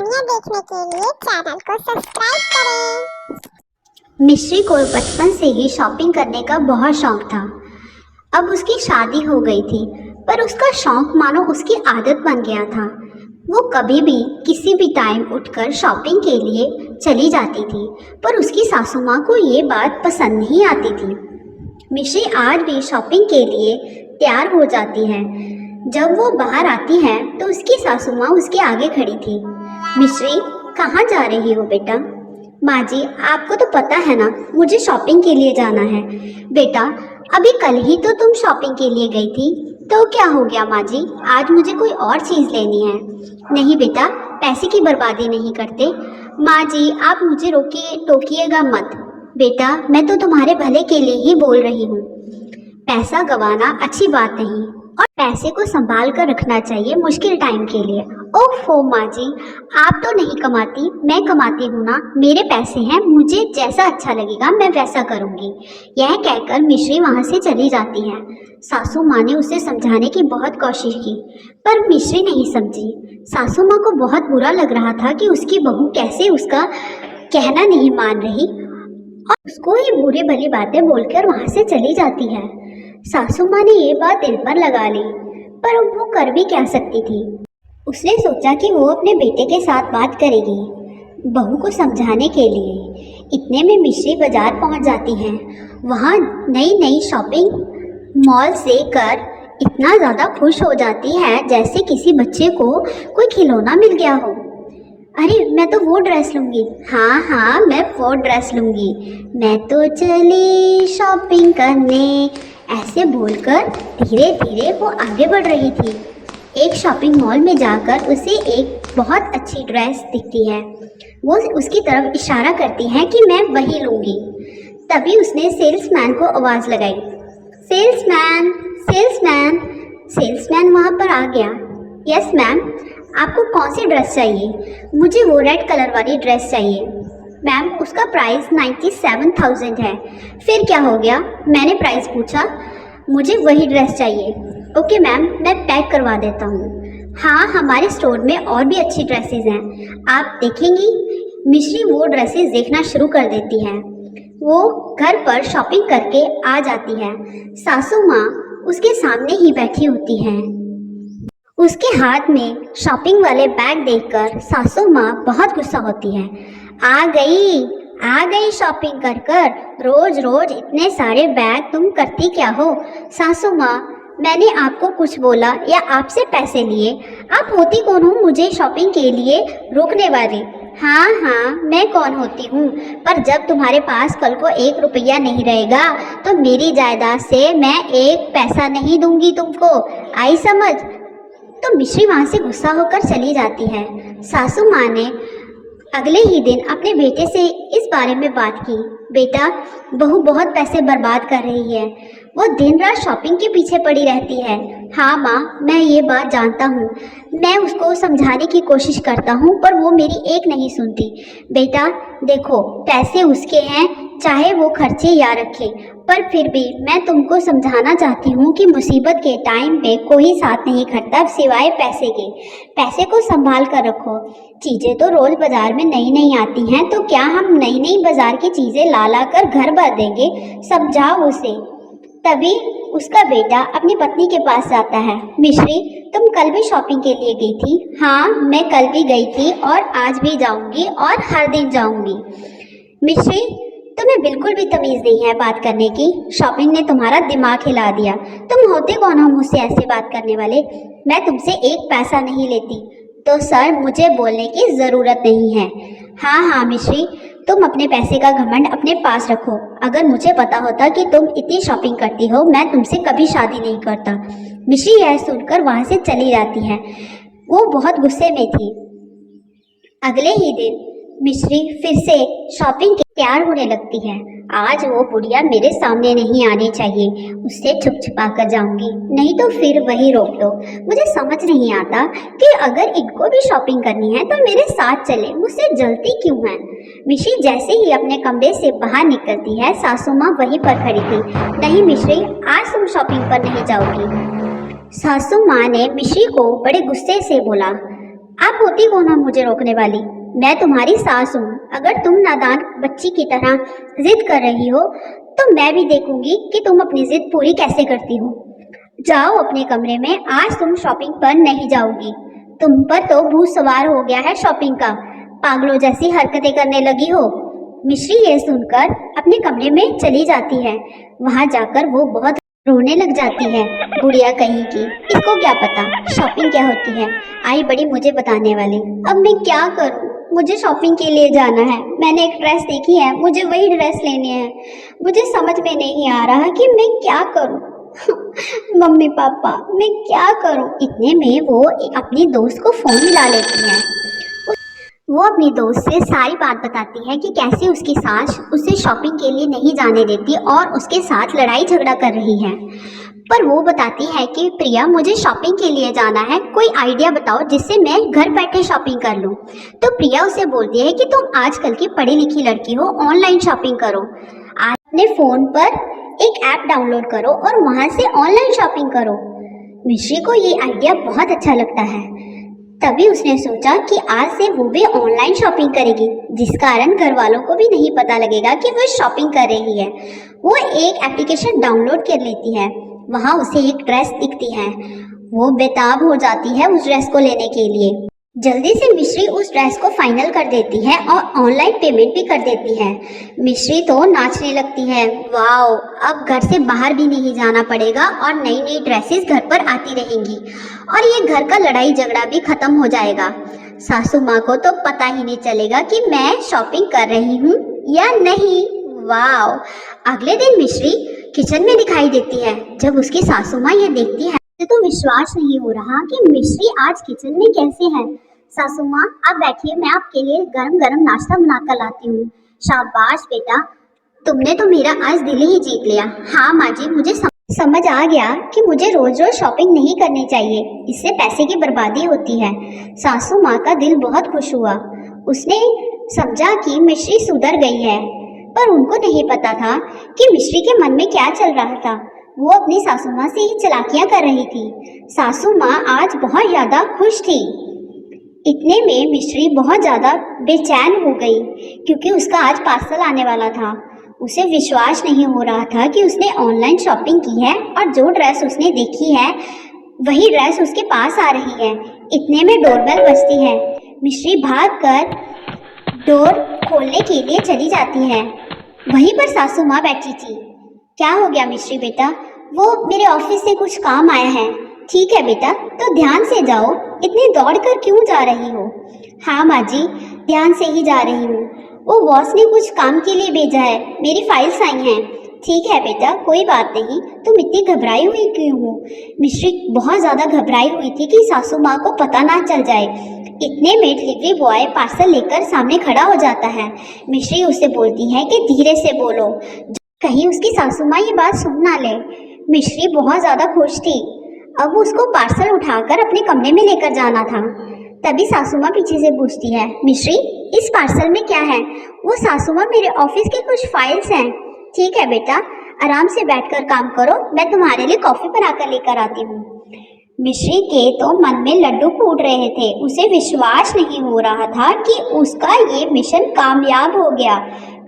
कहानियाँ देखने के लिए चैनल को सब्सक्राइब करें। मिश्री को बचपन से ही शॉपिंग करने का बहुत शौक था। अब उसकी शादी हो गई थी, पर उसका शौक मानो उसकी आदत बन गया था। वो कभी भी किसी भी टाइम उठकर शॉपिंग के लिए चली जाती थी, पर उसकी सासू माँ को ये बात पसंद नहीं आती थी। मिश्री आज भी शॉपिंग के लिए तैयार हो जाती है। जब वो बाहर आती है तो उसकी सासू माँ उसके आगे खड़ी थी। मिश्री, कहाँ जा रही हो बेटा? माँ जी, आपको तो पता है ना, मुझे शॉपिंग के लिए जाना है। बेटा, अभी कल ही तो तुम शॉपिंग के लिए गई थी, तो क्या हो गया माँ जी? आज मुझे कोई और चीज़ लेनी है। नहीं बेटा, पैसे की बर्बादी नहीं करते। माँ जी, आप मुझे टोकिएगा मत। बेटा, मैं तो तुम्हारे भले के लिए ही बोल रही हूँ। पैसा गंवाना अच्छी बात नहीं, और पैसे को संभाल कर रखना चाहिए मुश्किल टाइम के लिए। ओफो माँ जी, आप तो नहीं कमाती, मैं कमाती हूँ ना, मेरे पैसे हैं, मुझे जैसा अच्छा लगेगा मैं वैसा करूँगी। यह कहकर मिश्री वहाँ से चली जाती है। सासू माँ ने उसे समझाने की बहुत कोशिश की, पर मिश्री नहीं समझी। सासू माँ को बहुत बुरा लग रहा था कि उसकी बहू कैसे उसका कहना नहीं मान रही और उसको ही बुरी भली बातें बोलकर वहाँ से चली जाती है। सासू माँ ने ये बात दिल पर लगा ली, पर अब वो कर भी क्या सकती थी। उसने सोचा कि वो अपने बेटे के साथ बात करेगी बहू को समझाने के लिए। इतने में मिश्री बाजार पहुंच जाती है। वहाँ नई नई शॉपिंग मॉल से कर इतना ज़्यादा खुश हो जाती है जैसे किसी बच्चे को कोई खिलौना मिल गया हो। अरे, मैं तो वो ड्रेस लूँगी, हाँ हाँ मैं वो ड्रेस लूँगी, मैं तो चली शॉपिंग करने। ऐसे बोलकर धीरे धीरे वो आगे बढ़ रही थी। एक शॉपिंग मॉल में जाकर उसे एक बहुत अच्छी ड्रेस दिखती है। वो उसकी तरफ इशारा करती है कि मैं वही लूँगी। तभी उसने सेल्समैन को आवाज़ लगाई, सेल्समैन सेल्समैन। सेल्समैन वहाँ पर आ गया। यस मैम, आपको कौन सी ड्रेस चाहिए? मुझे वो रेड कलर वाली ड्रेस चाहिए। मैम, उसका प्राइस 97,000 है। फिर क्या हो गया? मैंने प्राइस पूछा, मुझे वही ड्रेस चाहिए। ओके मैम, मैं पैक करवा देता हूँ। हाँ, हमारे स्टोर में और भी अच्छी ड्रेसेस हैं, आप देखेंगी। मिश्री वो ड्रेसेस देखना शुरू कर देती है। वो घर पर शॉपिंग करके आ जाती है। सासू माँ उसके सामने ही बैठी होती हैं। उसके हाथ में शॉपिंग वाले बैग देखकर सासू माँ बहुत गुस्सा होती है। आ गई शॉपिंग कर कर, रोज रोज इतने सारे बैग, तुम करती क्या हो? सासू माँ, मैंने आपको कुछ बोला या आपसे पैसे लिए? आप होती कौन हो मुझे शॉपिंग के लिए रोकने वाली? हाँ हाँ, मैं कौन होती हूँ, पर जब तुम्हारे पास कल को 1 रुपया नहीं रहेगा तो मेरी जायदाद से मैं 1 पैसा नहीं दूंगी तुमको, आई समझ? तो मिश्री वहाँ से गुस्सा होकर चली जाती है। सासू माँ ने अगले ही दिन अपने बेटे से इस बारे में बात की। बेटा, बहू बहुत पैसे बर्बाद कर रही है, वो दिन रात शॉपिंग के पीछे पड़ी रहती है। हाँ माँ, मैं ये बात जानता हूँ, मैं उसको समझाने की कोशिश करता हूँ, पर वो मेरी एक नहीं सुनती। बेटा देखो, पैसे उसके हैं, चाहे वो खर्चे या रखे, पर फिर भी मैं तुमको समझाना चाहती हूँ कि मुसीबत के टाइम पे कोई साथ नहीं खड़ता सिवाय पैसे के। पैसे को संभाल कर रखो। चीज़ें तो रोज बाजार में नई नई आती हैं, तो क्या हम नई नई बाजार की चीज़ें ला ला कर घर भर देंगे? समझाओ उसे। तभी उसका बेटा अपनी पत्नी के पास जाता है। मिश्री, तुम कल भी शॉपिंग के लिए गई थी? हाँ, मैं कल भी गई थी और आज भी जाऊंगी और हर दिन जाऊंगी। मिश्री, तुम्हें बिल्कुल भी तमीज़ नहीं है बात करने की। शॉपिंग ने तुम्हारा दिमाग हिला दिया। तुम होते कौन हो मुझसे ऐसे बात करने वाले? मैं तुमसे 1 पैसा नहीं लेती, तो सर मुझे बोलने की ज़रूरत नहीं है। हाँ हाँ मिश्री, तुम अपने पैसे का घमंड अपने पास रखो। अगर मुझे पता होता कि तुम इतनी शॉपिंग करती हो, मैं तुमसे कभी शादी नहीं करता। मिश्री यह सुनकर वहाँ से चली जाती है। वो बहुत गुस्से में थी। अगले ही दिन मिश्री फिर से शॉपिंग के तैयार होने लगती है। आज वो बुढ़िया मेरे सामने नहीं आनी चाहिए, उससे छुप छुपा कर जाऊंगी, नहीं तो फिर वही रोक लो। मुझे समझ नहीं आता कि अगर इनको भी शॉपिंग करनी है तो मेरे साथ चले, मुझसे जलती क्यों है? मिश्री जैसे ही अपने कमरे से बाहर निकलती है, सासू माँ वहीं पर खड़ी थी। नहीं मिश्री, आज तुम शॉपिंग पर नहीं जाओगी। सासू माँ ने मिश्री को बड़े गुस्से से बोला, आप होती कौन हो मुझे रोकने वाली? मैं तुम्हारी सास हूँ। अगर तुम नादान बच्ची की तरह जिद कर रही हो तो मैं भी देखूंगी कि तुम अपनी जिद पूरी कैसे करती हो। जाओ अपने कमरे में, आज तुम शॉपिंग पर नहीं जाओगी। तुम पर तो भूत सवार हो गया है शॉपिंग का, पागलों जैसी हरकतें करने लगी हो। मिश्री ये सुनकर अपने कमरे में चली जाती है। वहां जाकर वो बहुत रोने लग जाती है। बुढ़िया कहीं की, इसको क्या पता शॉपिंग क्या होती है, आई बड़ी मुझे बताने वाली। अब मैं क्या करूं? मुझे शॉपिंग के लिए जाना है। मैंने एक ड्रेस देखी है, मुझे वही ड्रेस लेनी है। मुझे समझ में नहीं आ रहा कि मैं क्या करूं। मम्मी पापा मैं क्या करूं? इतने में वो अपनी दोस्त को फोन मिला लेती है। वो अपनी दोस्त से सारी बात बताती है कि कैसे उसकी सास उसे शॉपिंग के लिए नहीं जाने देती और उसके साथ लड़ाई झगड़ा कर रही है। पर वो बताती है कि प्रिया मुझे शॉपिंग के लिए जाना है, कोई आइडिया बताओ जिससे मैं घर बैठे शॉपिंग कर लूं। तो प्रिया उसे बोलती है कि तुम आजकल की पढ़ी लिखी लड़की हो, ऑनलाइन शॉपिंग करो। आज अपने फोन पर एक ऐप डाउनलोड करो और वहां से ऑनलाइन शॉपिंग करो। मिश्री को ये आइडिया बहुत अच्छा लगता है। तभी उसने सोचा कि आज से वो भी ऑनलाइन शॉपिंग करेगी, जिस कारण घर वालों को भी नहीं पता लगेगा कि वो शॉपिंग कर रही है। वो एक एप्लीकेशन डाउनलोड कर लेती है। वहाँ उसे एक ड्रेस दिखती है। वो बेताब हो जाती है उस ड्रेस को लेने के लिए। जल्दी से मिश्री उस ड्रेस को फाइनल कर देती है और ऑनलाइन पेमेंट भी कर देती है। मिश्री तो नाचने लगती है। वाओ, अब घर से बाहर भी नहीं जाना पड़ेगा और नई नई ड्रेसेस घर पर आती रहेंगी और ये घर का लड़ाई झगड़ा भी खत्म हो जाएगा। सासू माँ को तो पता ही नहीं चलेगा कि मैं शॉपिंग कर रही हूँ या नहीं। वाओ, अगले दिन मिश्री किचन में दिखाई देती है। जब उसकी सासू माँ ये देखती है तो विश्वास नहीं हो रहा कि मिश्री आज किचन में कैसे है। सासू माँ आप बैठिए, मैं आपके लिए गरम गरम नाश्ता बनाकर लाती हूँ। शाबाश बेटा, तुमने तो मेरा आज दिल ही जीत लिया। हाँ माँ जी, मुझे समझ आ गया कि मुझे रोज रोज शॉपिंग नहीं करनी चाहिए, इससे पैसे की बर्बादी होती है। सासू माँ का दिल बहुत खुश हुआ। उसने समझा कि मिश्री सुधर गई है, पर उनको नहीं पता था कि मिश्री के मन में क्या चल रहा था। वो अपनी सासू माँ से ही चालाकियां कर रही थी। सासू माँ आज बहुत ज्यादा खुश थी। इतने में मिश्री बहुत ज्यादा बेचैन हो गई क्योंकि उसका आज पार्सल आने वाला था। उसे विश्वास नहीं हो रहा था कि उसने ऑनलाइन शॉपिंग की है और जो ड्रेस उसने देखी है वही ड्रेस उसके पास आ रही है। इतने में डोरबेल बजती है। मिश्री भागकर डोर खोलने के लिए चली जाती है। वहीं पर सासू माँ बैठी थी। क्या हो गया मिश्री बेटा? वो मेरे ऑफिस से कुछ काम आया है। ठीक है बेटा, तो ध्यान से जाओ, इतनी दौड़ कर क्यों जा रही हो? हाँ माँ जी, ध्यान से ही जा रही हूँ। वो बॉस ने कुछ काम के लिए भेजा है, मेरी फाइल्स आई हैं। ठीक है बेटा, कोई बात नहीं, तुम इतनी घबराई हुई क्यों हो? मिश्री बहुत ज़्यादा घबराई हुई थी कि सासू माँ को पता ना चल जाए। इतने में डिलीवरी बॉय पार्सल लेकर सामने खड़ा हो जाता है। मिश्री उससे बोलती है कि धीरे से बोलो, कहीं उसकी सासू माँ ये बात सुन ना ले। मिश्री बहुत ज़्यादा खुश थी। अब उसको पार्सल उठाकर अपने कमरे में लेकर जाना था। तभी सासू माँ पीछे से पूछती है, मिश्री इस पार्सल में क्या है? वो सासू माँ मेरे ऑफिस की कुछ फाइल्स हैं। ठीक है बेटा, आराम से बैठकर काम करो, मैं तुम्हारे लिए कॉफी बनाकर लेकर आती हूँ। मिश्री के तो मन में लड्डू फूट रहे थे। उसे विश्वास नहीं हो रहा था कि उसका ये मिशन कामयाब हो गया।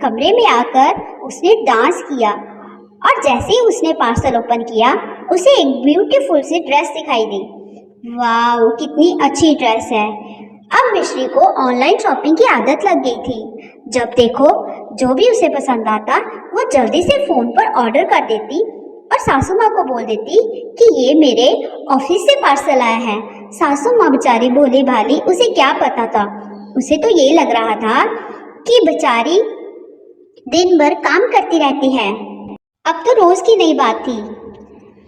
कमरे में आकर उसने डांस किया और जैसे ही उसने पार्सल ओपन किया उसे एक ब्यूटीफुल सी ड्रेस दिखाई दी। वाह, कितनी अच्छी ड्रेस है। अब मिश्री को ऑनलाइन शॉपिंग की आदत लग गई थी। जब देखो जो भी उसे पसंद आता वो जल्दी से फोन पर ऑर्डर कर देती और सासू माँ को बोल देती कि ये मेरे ऑफिस से पार्सल आया है। सासू माँ बेचारी भोली भाली, उसे क्या पता था। उसे तो ये लग रहा था कि बेचारी दिन भर काम करती रहती है। अब तो रोज की नई बात थी।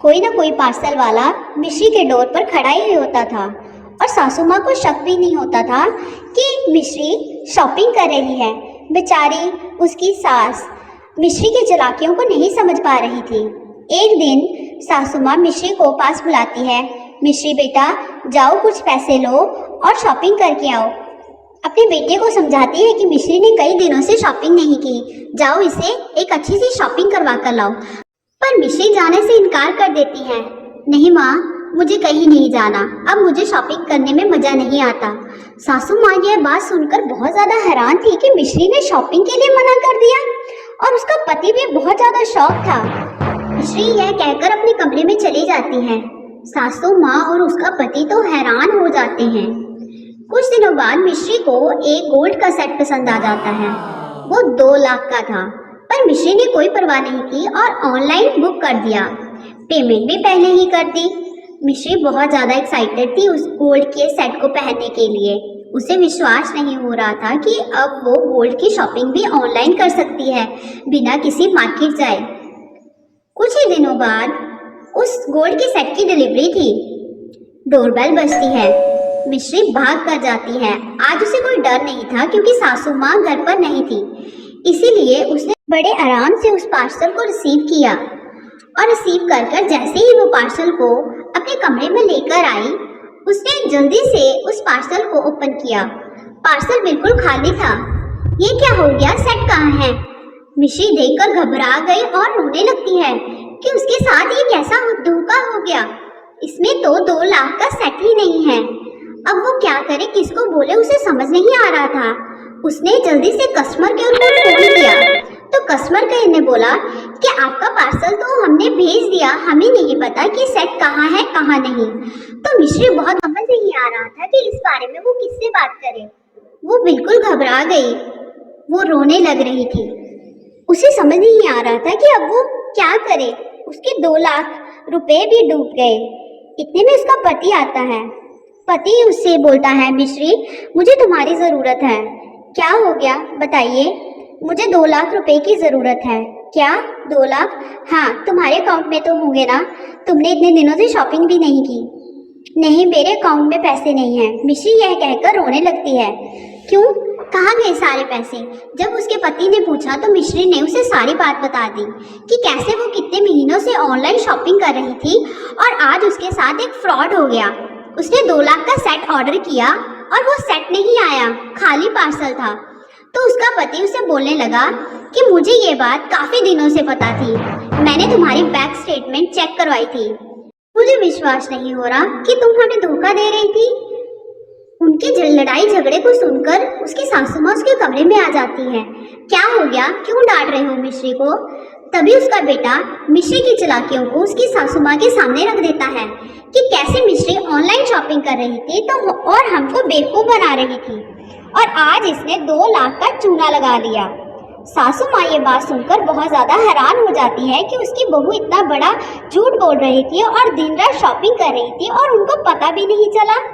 कोई ना कोई पार्सल वाला मिश्री के डोर पर खड़ा ही होता था और सासू माँ को शक भी नहीं होता था कि मिश्री शॉपिंग कर रही है। बेचारी उसकी सास मिश्री की चालाकियों को नहीं समझ पा रही थी। एक दिन सासू माँ मिश्री को पास बुलाती है। मिश्री बेटा, जाओ कुछ पैसे लो और शॉपिंग करके आओ। अपने बेटे को समझाती है कि मिश्री ने कई दिनों से शॉपिंग नहीं की, जाओ इसे एक अच्छी सी शॉपिंग करवा कर लाओ। पर मिश्री जाने से इनकार कर देती है। नहीं माँ, मुझे कहीं नहीं जाना, अब मुझे शॉपिंग करने में मजा नहीं आता। सासू माँ यह बात सुनकर बहुत ज्यादा हैरान थी कि मिश्री ने शॉपिंग के लिए मना कर दिया और उसका पति भी बहुत ज्यादा शॉक था। मिश्री यह कहकर अपने कमरे में चली जाती है। सासू माँ और उसका पति तो हैरान हो जाते हैं। कुछ दिनों बाद मिश्री को एक गोल्ड का सेट पसंद आ जाता है। वो 2 लाख का था, पर मिश्री ने कोई परवाह नहीं की और ऑनलाइन बुक कर दिया। पेमेंट भी पहले ही कर दी। मिश्री बहुत ज़्यादा एक्साइटेड थी उस गोल्ड के सेट को पहनने के लिए। उसे विश्वास नहीं हो रहा था कि अब वो गोल्ड की शॉपिंग भी ऑनलाइन कर सकती है बिना किसी मार्केट जाए। कुछ ही दिनों बाद उस गोल्ड के सेट की डिलीवरी थी। डोरबेल बजती है। मिश्री भाग कर जाती है। आज उसे कोई डर नहीं था क्योंकि सासू माँ घर पर नहीं थी, इसीलिए उसने बड़े आराम से उस पार्सल को रिसीव किया और रिसीव कर जैसे ही वो पार्सल को अपने कमरे में लेकर आई, उसने जल्दी से उस पार्सल को ओपन किया। पार्सल बिल्कुल खाली था। ये क्या हो गया, सेट कहाँ है? मिश्री देखकर घबरा गई और रोने लगती है कि उसके साथ ये कैसा धोखा हो गया। इसमें तो 2 लाख का सेट ही नहीं है। अब वो क्या करे, किसको बोले, उसे समझ नहीं आ रहा था। उसने जल्दी से कस्टमर केयर को फोन किया तो कस्टमर केयर ने बोला कि आपका पार्सल तो हमने भेज दिया, हमें नहीं पता कि सेट कहाँ है कहाँ नहीं। तो मिश्री बहुत समझ नहीं आ रहा था कि इस बारे में वो किससे बात करे। वो बिल्कुल घबरा गई, वो रोने लग रही थी। उसे समझ नहीं आ रहा था कि अब वो क्या करे। उसके 2 लाख रुपए भी डूब गए। इतने में उसका पति आता है। पति उससे बोलता है, मिश्री मुझे तुम्हारी ज़रूरत है। क्या हो गया बताइए? मुझे 2 लाख रुपए की ज़रूरत है। क्या 2 लाख? हाँ, तुम्हारे अकाउंट में तो होंगे ना, तुमने इतने दिनों से शॉपिंग भी नहीं की। नहीं, मेरे अकाउंट में पैसे नहीं हैं। मिश्री यह कहकर रोने लगती है। क्यों, कहाँ गए सारे पैसे? जब उसके पति ने पूछा तो मिश्री ने उसे सारी बात बता दी कि कैसे वो कितने महीनों से ऑनलाइन शॉपिंग कर रही थी और आज उसके साथ एक फ्रॉड हो गया। उसने 2 लाख का सेट ऑर्डर किया और वो सेट नहीं आया, खाली पार्सल था। तो उसका पति उसे बोलने लगा कि मुझे ये बात काफ़ी दिनों से पता थी, मैंने तुम्हारी बैंक स्टेटमेंट चेक करवाई थी। मुझे विश्वास नहीं हो रहा कि तुम हमें धोखा दे रही थी। उनके लड़ाई झगड़े को सुनकर उसकी सासू माँ उसके कमरे में आ जाती है। क्या हो गया, क्यों डांट रहे हो मिश्री को? तभी उसका बेटा मिश्री की चालाकियों को उसकी सासू माँ के सामने रख देता है कि कैसे मिश्री ऑनलाइन शॉपिंग कर रही थी तो और हमको बेवकूफ़ बना रही थी और आज इसने 2 लाख का चूना लगा दिया। सासू माँ ये बात सुनकर बहुत ज़्यादा हैरान हो जाती है कि उसकी बहू इतना बड़ा झूठ बोल रही थी और दिन रात शॉपिंग कर रही थी और उनको पता भी नहीं चला।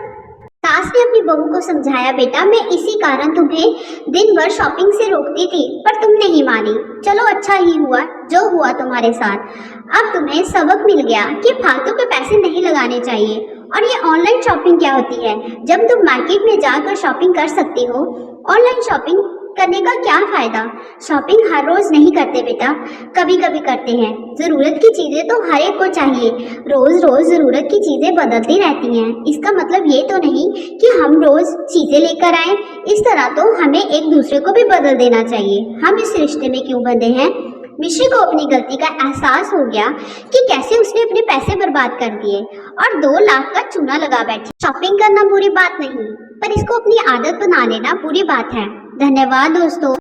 सास ने अपनी बहू को समझाया, बेटा मैं इसी कारण तुम्हें दिन भर शॉपिंग से रोकती थी पर तुम नहीं मानी। चलो अच्छा ही हुआ जो हुआ तुम्हारे साथ। अब तुम्हें सबक मिल गया कि फालतू के पैसे नहीं लगाने चाहिए। और ये ऑनलाइन शॉपिंग क्या होती है? जब तुम मार्केट में जाकर शॉपिंग कर सकती हो, ऑनलाइन शॉपिंग करने का क्या फायदा? शॉपिंग हर रोज नहीं करते बेटा, कभी कभी करते हैं। जरूरत की चीजें तो हर एक को चाहिए। रोज रोज जरूरत की चीजें बदलती रहती हैं। इसका मतलब ये तो नहीं कि हम रोज चीजें लेकर आए। इस तरह तो हमें एक दूसरे को भी बदल देना चाहिए। हम इस रिश्ते में क्यों बंधे हैं? मिश्री को अपनी गलती का एहसास हो गया कि कैसे उसने अपने पैसे बर्बाद कर दिए और 2 लाख का चूना लगा बैठी। शॉपिंग करना बुरी बात नहीं, पर इसको अपनी आदत बना लेना बुरी बात है। धन्यवाद दोस्तों।